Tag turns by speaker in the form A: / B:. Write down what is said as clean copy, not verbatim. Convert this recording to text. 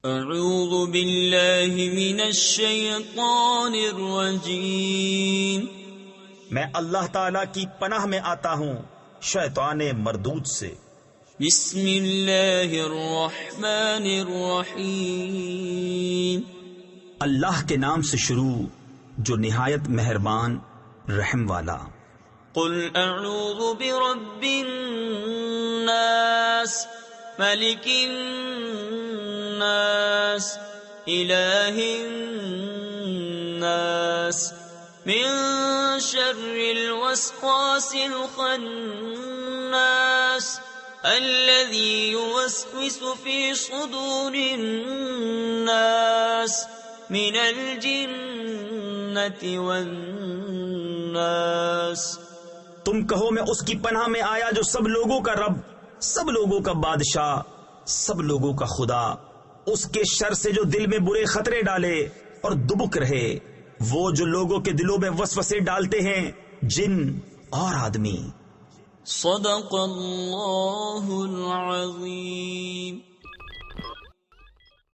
A: اعوذ باللہ من الشیطان الرجیم،
B: میں اللہ تعالی کی پناہ میں آتا ہوں شیطان مردود سے۔
A: بسم اللہ الرحمن الرحیم،
B: اللہ کے نام سے شروع جو نہایت مہربان رحم والا۔
A: قل اعوذ برب الناس ملک الناس الہ الناس من شر الوسواس الخناس الذي يوسوس في صدور الناس من الجنة والناس۔
B: تم کہو میں اس کی پناہ میں آیا جو سب لوگوں کا رب، سب لوگوں کا بادشاہ، سب لوگوں کا خدا، اس کے شر سے جو دل میں برے خطرے ڈالے اور دبک رہے، وہ جو لوگوں کے دلوں میں وسوسے ڈالتے ہیں، جن اور آدمی۔
A: صدق اللہ العظیم۔